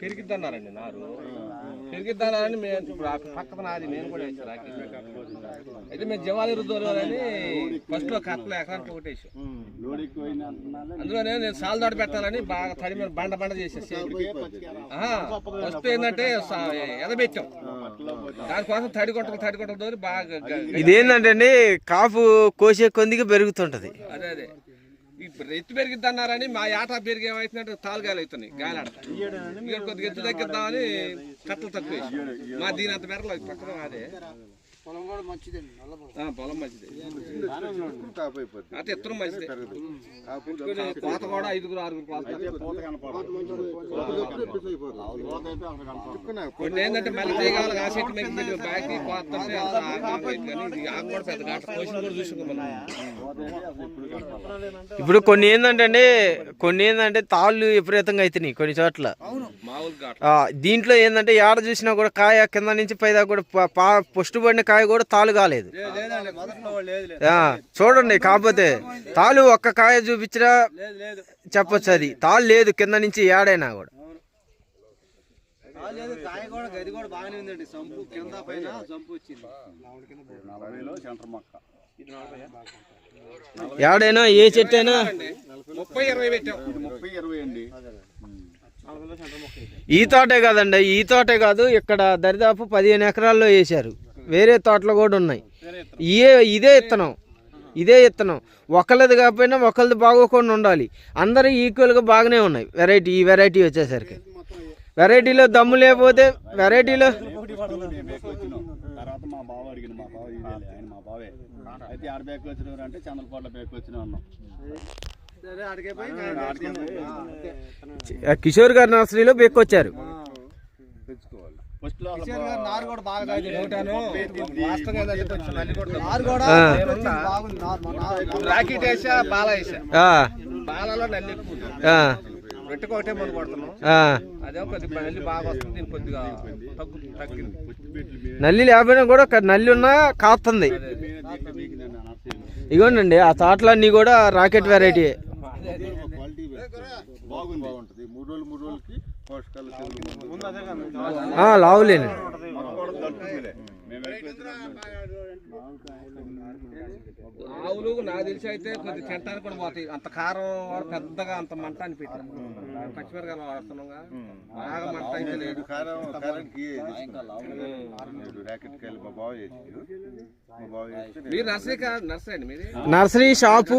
పెరిగిద్దన్నారండి నారు పెరిగిద్దన్నారని మేము పక్కన నాది నేను కూడా వేసాను అయితే మేము జవాలి రుద్దోలని ఫస్ట్ లో కట్టలు ఎకరానికి ఒకటి వేసాం. అందులోనే నేను సాలదాడు పెట్టాలని బాగా తడి మీద బండ బండ చేసేసి ఫస్ట్ ఏంటంటే ఎదబెట్టాం దానికోసం తడి కొట్టలు దోరి బాగా. ఇదేంటంటే అండి కాపు కోసే కొందికి పెరుగుతుంటది. అదే అదే ఇప్పుడు ఎత్తు పెరిగిద్ది అన్నారని మా ఏటా పెరిగి ఏమవుతుందంటే తాలుగాయలు అవుతున్నాయి గాలి ఆడతాయి కొద్దిగా ఎత్తు తగ్గిద్దామని కట్టలు తక్కువ మా దీని అంత పెరగలేదు పక్కన అదే పొలం మంచిది అంటే ఎత్తు మంచిది కోత కూడా 5-6 కొన్ని ఏంటంటే మళ్ళీ తీయగాలి ఆ చెట్టు మీద బాకి కోతంటే కూడా పెద్ద ఘాట కోసిన కూడా చూసుకున్నాం. ఇప్పుడు కొన్ని ఏంటంటే తాళ్ళు విపరీతంగా అవుతున్నాయి కొన్ని చోట్ల. దీంట్లో ఏంటంటే ఏడ చూసినా కూడా కాయ కింద నుంచి పైదా కూడా పొష్టు పడిన కాయ కూడా తాలు కాలేదు. చూడండి కాకపోతే తాలు ఒక్క కాయ చూపించినా చెప్పొచ్చు అది తాళ్ళు లేదు కింద నుంచి ఏడైనా కూడా. ఏడైనా ఏ చెట్టు అయినా 30-20 ఈ తోటే కాదండి, ఈ తోటే కాదు ఇక్కడ దరిదాపు 15 ఎకరాల్లో వేశారు. వేరే తోటలు కూడా ఉన్నాయి. ఇదే ఇత్తనం ఒకళ్ళది కాకపోయినా ఒకళ్ళది బాగోకుండా ఉండాలి. అందరూ ఈక్వల్గా బాగానే ఉన్నాయి. ఈ వెరైటీ వచ్చేసరికి వెరైటీలో దమ్ము లేకపోతే వెరైటీలో కిషోర్ గారి నర్సరీలో బెక్కొచ్చారు. ఒకటే మందు కొడుతున్నాం అదే కొద్దిగా నల్లి బాగా వస్తుంది కొద్దిగా తగ్గింది. నల్లి లేకపోయినా కూడా నల్లి ఉన్నా కాస్తుంది. ఇగోండి ఆ తోటలన్నీ కూడా రాకెట్ వెరైటీ. లావులేనండి. ఆవులు నాకు తెలిసి అయితే కొద్ది తింటానికి కూడా పోతాయి. అంత కారం పెద్దగా అంత మంట అని పెట్టారు. పచ్చిమిరకాయలు వాడుతున్నాగా బాగా మంట అయితే లేదు. మీరు నర్సరీ అండి మీది? Nursery shop